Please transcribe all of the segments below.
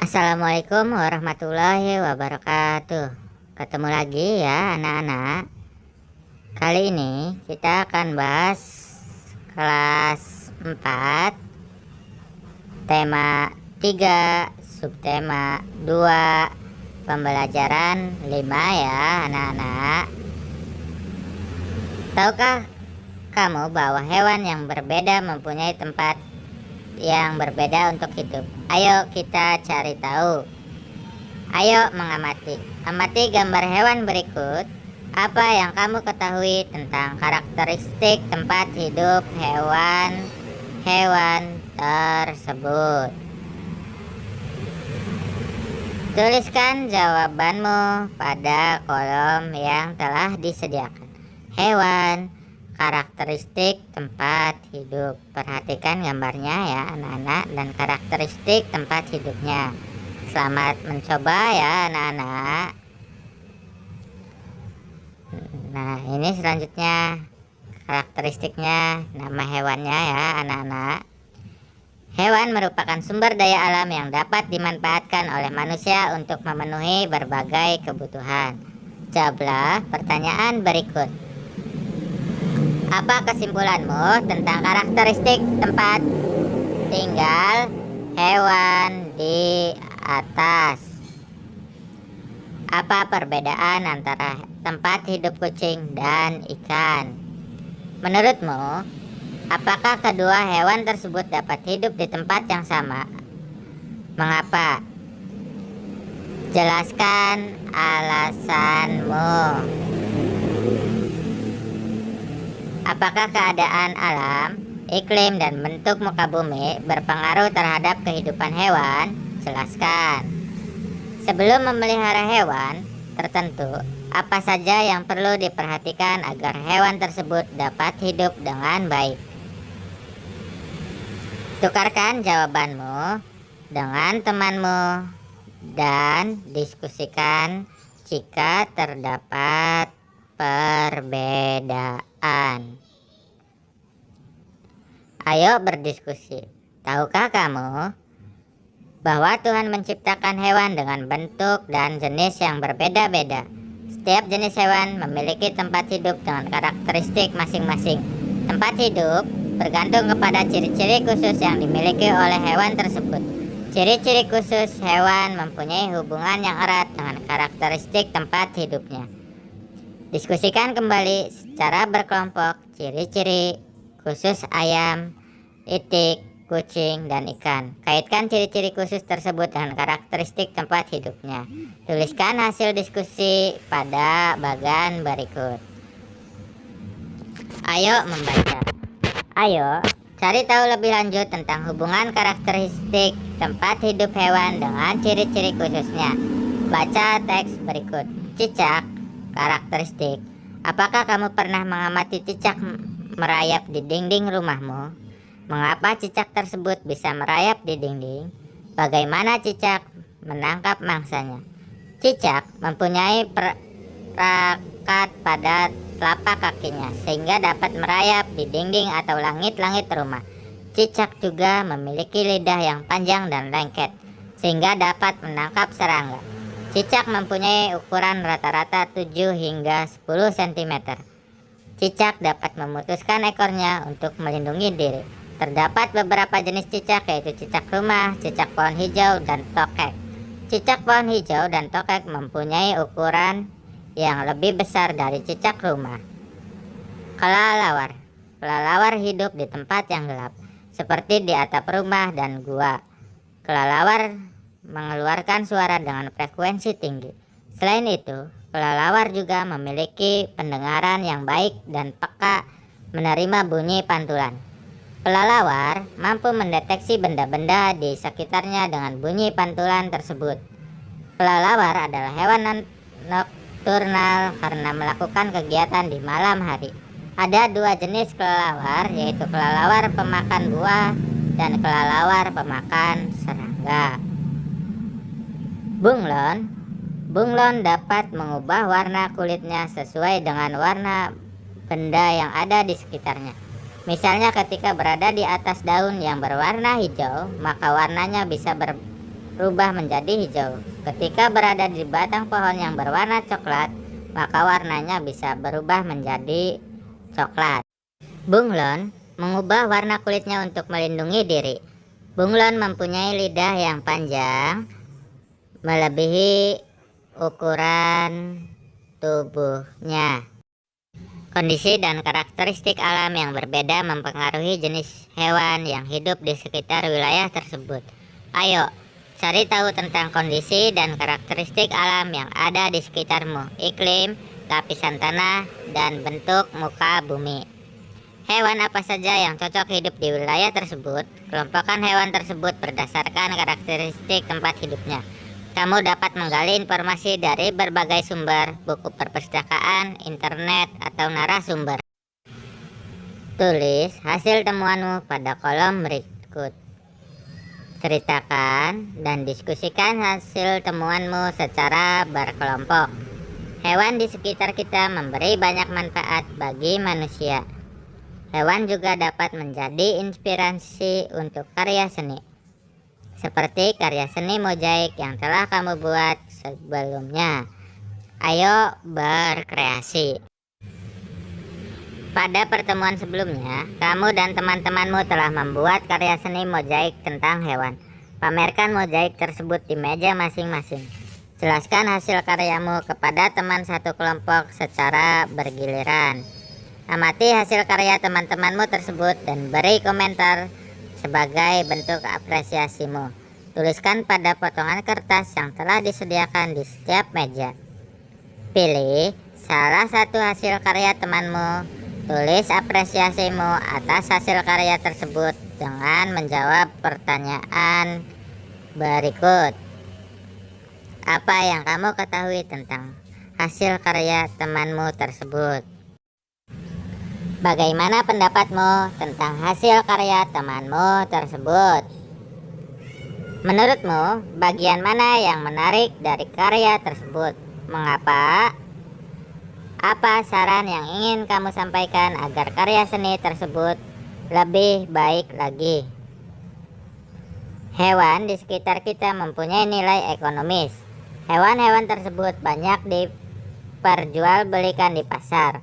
Assalamualaikum warahmatullahi wabarakatuh. Ketemu lagi ya anak-anak. Kali ini kita akan bahas kelas 4, tema 3, subtema 2, pembelajaran 5 ya anak-anak. Tahukah kamu bahwa hewan yang berbeda mempunyai tempat yang berbeda untuk hidup? Ayo kita cari tahu. Ayo mengamati. Amati gambar hewan berikut. Apa yang kamu ketahui tentang karakteristik tempat hidup hewan-hewan tersebut? Tuliskan jawabanmu pada kolom yang telah disediakan. Hewan, karakteristik tempat hidup. Perhatikan gambarnya ya anak-anak dan karakteristik tempat hidupnya. Selamat mencoba ya anak-anak. Nah, ini selanjutnya karakteristiknya, nama hewannya ya anak-anak. Hewan merupakan sumber daya alam yang dapat dimanfaatkan oleh manusia untuk memenuhi berbagai kebutuhan. Jawablah pertanyaan berikut. Apa kesimpulanmu tentang karakteristik tempat tinggal hewan di atas? Apa perbedaan antara tempat hidup kucing dan ikan? Menurutmu, apakah kedua hewan tersebut dapat hidup di tempat yang sama? Mengapa? Jelaskan alasanmu. Apakah keadaan alam, iklim, dan bentuk muka bumi berpengaruh terhadap kehidupan hewan? Jelaskan. Sebelum memelihara hewan tertentu, apa saja yang perlu diperhatikan agar hewan tersebut dapat hidup dengan baik? Tukarkan jawabanmu dengan temanmu dan diskusikan jika terdapat perbedaan. Ayo berdiskusi. Tahukah kamu bahwa Tuhan menciptakan hewan dengan bentuk dan jenis yang berbeda-beda? Setiap jenis hewan memiliki tempat hidup dengan karakteristik masing-masing. Tempat hidup bergantung kepada ciri-ciri khusus yang dimiliki oleh hewan tersebut. Ciri-ciri khusus hewan mempunyai hubungan yang erat dengan karakteristik tempat hidupnya. Diskusikan kembali secara berkelompok ciri-ciri khusus ayam, itik, kucing, dan ikan. Kaitkan ciri-ciri khusus tersebut dengan karakteristik tempat hidupnya. Tuliskan hasil diskusi pada bagian berikut. Ayo membaca. Ayo cari tahu lebih lanjut tentang hubungan karakteristik tempat hidup hewan dengan ciri-ciri khususnya. Baca teks berikut. Cicak, karakteristik. Apakah kamu pernah mengamati cicak merayap di dinding rumahmu? Mengapa cicak tersebut bisa merayap di dinding? Bagaimana cicak menangkap mangsanya? Cicak mempunyai perakat pada telapak kakinya sehingga dapat merayap di dinding atau langit-langit rumah. Cicak juga memiliki lidah yang panjang dan lengket sehingga dapat menangkap serangga. Cicak mempunyai ukuran rata-rata 7 hingga 10 cm. Cicak dapat memutuskan ekornya untuk melindungi diri. Terdapat beberapa jenis cicak, yaitu cicak rumah, cicak pohon hijau, dan tokek. Cicak pohon hijau dan tokek mempunyai ukuran yang lebih besar dari cicak rumah. Kelelawar. Kelelawar hidup di tempat yang gelap, seperti di atap rumah dan gua. Kelelawar mengeluarkan suara dengan frekuensi tinggi. Selain itu, kelelawar juga memiliki pendengaran yang baik dan peka menerima bunyi pantulan. Kelelawar mampu mendeteksi benda-benda di sekitarnya dengan bunyi pantulan tersebut. Kelelawar adalah hewan nokturnal karena melakukan kegiatan di malam hari. Ada 2 jenis kelelawar, yaitu kelelawar pemakan buah dan kelelawar pemakan serangga. Bunglon. Bunglon dapat mengubah warna kulitnya sesuai dengan warna benda yang ada di sekitarnya. Misalnya ketika berada di atas daun yang berwarna hijau, maka warnanya bisa berubah menjadi hijau. Ketika berada di batang pohon yang berwarna coklat, maka warnanya bisa berubah menjadi coklat. Bunglon mengubah warna kulitnya untuk melindungi diri. Bunglon mempunyai lidah yang panjang, melebihi ukuran tubuhnya. Kondisi dan karakteristik alam yang berbeda mempengaruhi jenis hewan yang hidup di sekitar wilayah tersebut. Ayo, cari tahu tentang kondisi dan karakteristik alam yang ada di sekitarmu, iklim, lapisan tanah, dan bentuk muka bumi. Hewan apa saja yang cocok hidup di wilayah tersebut? Kelompokkan hewan tersebut berdasarkan karakteristik tempat hidupnya. Kamu dapat menggali informasi dari berbagai sumber, buku perpustakaan, internet, atau narasumber. Tulis hasil temuanmu pada kolom berikut. Ceritakan dan diskusikan hasil temuanmu secara berkelompok. Hewan di sekitar kita memberi banyak manfaat bagi manusia. Hewan juga dapat menjadi inspirasi untuk karya seni, seperti karya seni mozaik yang telah kamu buat sebelumnya. Ayo berkreasi. Pada pertemuan sebelumnya, kamu dan teman-temanmu telah membuat karya seni mozaik tentang hewan. Pamerkan mozaik tersebut di meja masing-masing. Jelaskan hasil karyamu kepada teman satu kelompok secara bergiliran. Amati hasil karya teman-temanmu tersebut dan beri komentar sebagai bentuk apresiasimu. Tuliskan pada potongan kertas yang telah disediakan di setiap meja. Pilih salah satu hasil karya temanmu. Tulis apresiasimu atas hasil karya tersebut dengan menjawab pertanyaan berikut. Apa yang kamu ketahui tentang hasil karya temanmu tersebut? Bagaimana pendapatmu tentang hasil karya temanmu tersebut? Menurutmu, bagian mana yang menarik dari karya tersebut? Mengapa? Apa saran yang ingin kamu sampaikan agar karya seni tersebut lebih baik lagi? Hewan di sekitar kita mempunyai nilai ekonomis. Hewan-hewan tersebut banyak diperjualbelikan di pasar.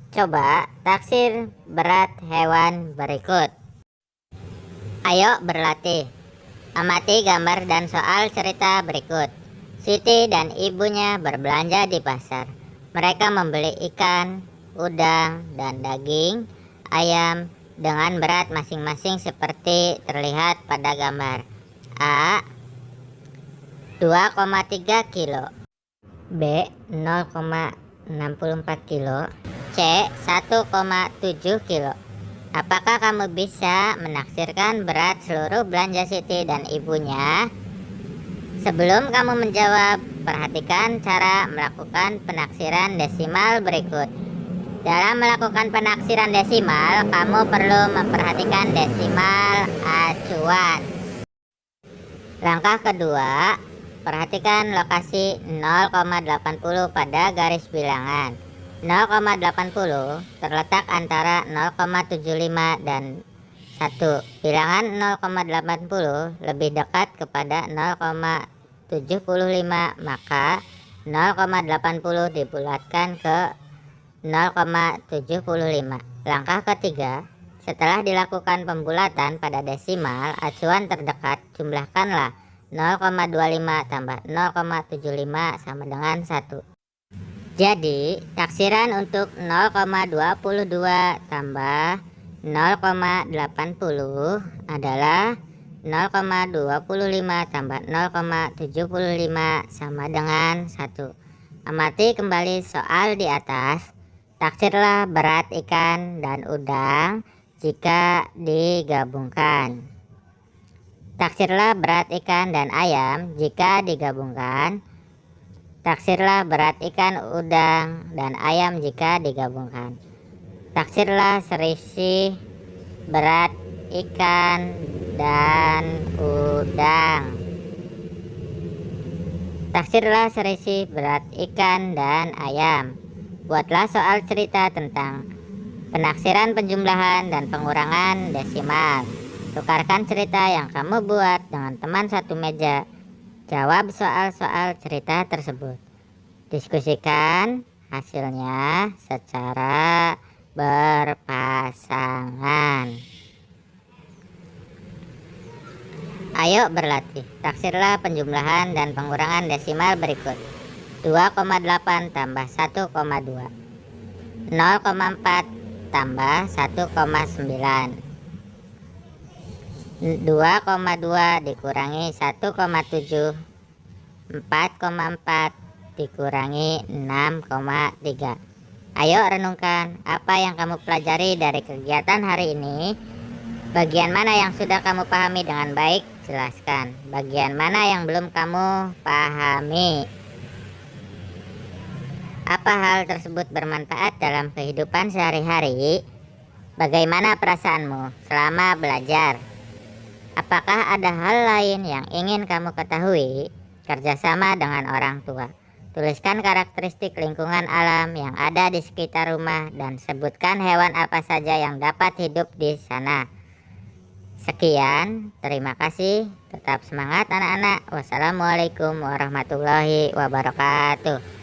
Coba taksir berat hewan berikut. Ayo berlatih. Amati gambar dan soal cerita berikut. Siti dan ibunya berbelanja di pasar. Mereka membeli ikan, udang, dan daging ayam dengan berat masing-masing seperti terlihat pada gambar. A. 2,3 kilo, B. 0,64 kilo, C. 1,7 kilo. Apakah kamu bisa menaksirkan berat seluruh belanja Siti dan ibunya? Sebelum kamu menjawab, perhatikan cara melakukan penaksiran desimal berikut. Dalam melakukan penaksiran desimal, kamu perlu memperhatikan desimal acuan. Langkah kedua, perhatikan lokasi 0,80 pada garis bilangan. 0,80 terletak antara 0,75 dan 1. Bilangan 0,80 lebih dekat kepada 0,75, maka 0,80 dibulatkan ke 0,75. Langkah ketiga, setelah dilakukan pembulatan pada desimal acuan terdekat, jumlahkanlah 0,25 tambah 0,75 sama dengan 1. Jadi, taksiran untuk 0,22 tambah 0,80 adalah 0,25 tambah 0,75 sama dengan 1. Amati kembali soal di atas. Taksirlah berat ikan dan udang jika digabungkan. Taksirlah berat ikan dan ayam jika digabungkan. Taksirlah berat ikan, udang, dan ayam jika digabungkan. Taksirlah selisih berat ikan dan udang. Taksirlah selisih berat ikan dan ayam. Buatlah soal cerita tentang penaksiran penjumlahan dan pengurangan desimal. Tukarkan cerita yang kamu buat dengan teman satu meja Jawab soal-soal cerita tersebut. Diskusikan hasilnya secara berpasangan. Ayo berlatih. Taksirlah penjumlahan dan pengurangan desimal berikut. 2,8 tambah 1,2. 0,4 tambah 1,9. 2,2 dikurangi 1,7. 4,4 dikurangi 6,3. Ayo renungkan apa yang kamu pelajari dari kegiatan hari ini. Bagian mana yang sudah kamu pahami dengan baik? Jelaskan. Bagian mana yang belum kamu pahami? Apa hal tersebut bermanfaat dalam kehidupan sehari-hari? Bagaimana perasaanmu selama belajar? Apakah ada hal lain yang ingin kamu ketahui? Kerjasama dengan orang tua. Tuliskan karakteristik lingkungan alam yang ada di sekitar rumah dan sebutkan hewan apa saja yang dapat hidup di sana. Sekian, terima kasih. Tetap semangat anak-anak. Wassalamualaikum warahmatullahi wabarakatuh.